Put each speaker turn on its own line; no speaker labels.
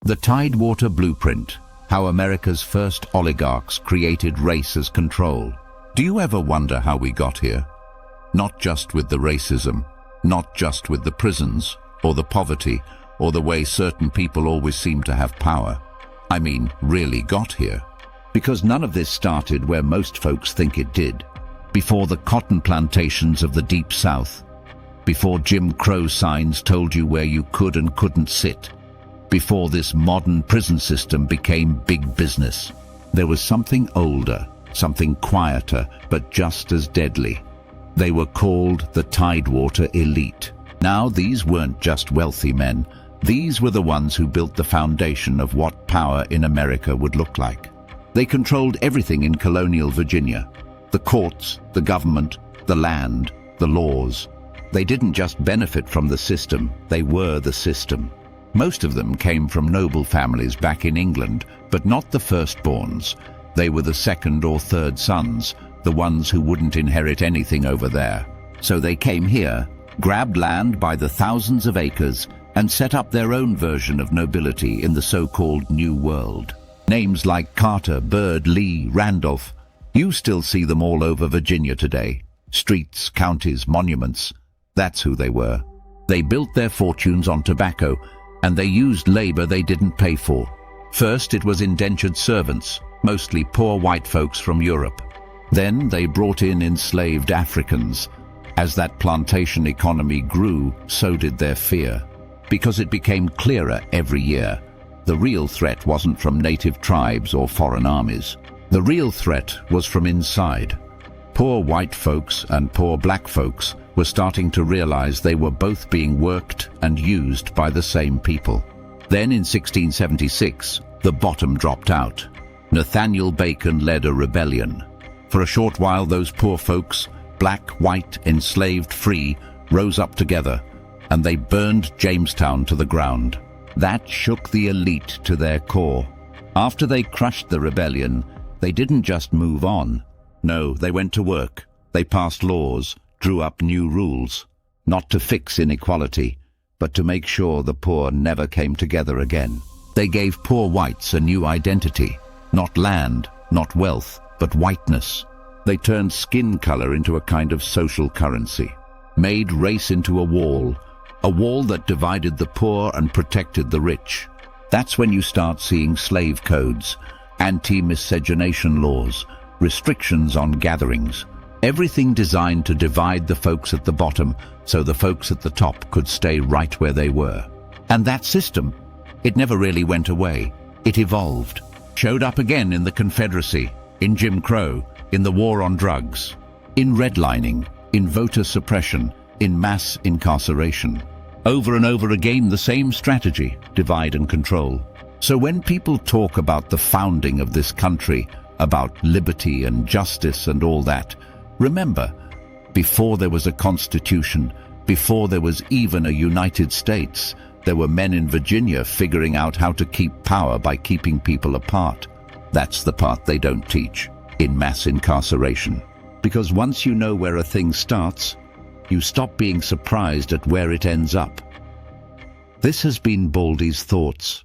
The Tidewater Blueprint, how America's first oligarchs created race as control. Do you ever wonder how we got here? Not just with the racism, not just with the prisons, or the poverty, or the way certain people always seem to have power. I mean, really got here. Because none of this started where most folks think it did. Before the cotton plantations of the Deep South. Before Jim Crow signs told you where you could and couldn't sit. Before this modern prison system became big business. There was something older, something quieter, but just as deadly. They were called the Tidewater Elite. Now these weren't just wealthy men. These were the ones who built the foundation of what power in America would look like. They controlled everything in colonial Virginia. The courts, the government, the land, the laws. They didn't just benefit from the system, they were the system. Most of them came from noble families back in England, but not the firstborns. They were the second or third sons, the ones who wouldn't inherit anything over there. So they came here, grabbed land by the thousands of acres, and set up their own version of nobility in the so-called New World. Names like Carter, Byrd, Lee, Randolph. You still see them all over Virginia today. Streets, counties, monuments. That's who they were. They built their fortunes on tobacco, and they used labor they didn't pay for. First, it was indentured servants, mostly poor white folks from Europe. Then they brought in enslaved Africans. As that plantation economy grew, so did their fear. Because it became clearer every year. The real threat wasn't from native tribes or foreign armies. The real threat was from inside. Poor white folks and poor black folks were starting to realize they were both being worked and used by the same people. Then in 1676, the bottom dropped out. Nathaniel Bacon led a rebellion. For a short while, those poor folks, black, white, enslaved, free, rose up together, and they burned Jamestown to the ground. That shook the elite to their core. After they crushed the rebellion, they didn't just move on. No, they went to work. They passed laws, drew up new rules, not to fix inequality, but to make sure the poor never came together again. They gave poor whites a new identity, not land, not wealth, but whiteness. They turned skin color into a kind of social currency, made race into a wall that divided the poor and protected the rich. That's when you start seeing slave codes, anti-miscegenation laws, restrictions on gatherings, everything designed to divide the folks at the bottom so the folks at the top could stay right where they were. And that system, it never really went away. It evolved, showed up again in the Confederacy, in Jim Crow, in the war on drugs, in redlining, in voter suppression, in mass incarceration. Over and over again, the same strategy, divide and control. So when people talk about the founding of this country, about liberty and justice and all that, remember, before there was a constitution, before there was even a United States, there were men in Virginia figuring out how to keep power by keeping people apart. That's the part they don't teach, in mass incarceration. Because once you know where a thing starts, you stop being surprised at where it ends up. This has been Baldy's Thoughts.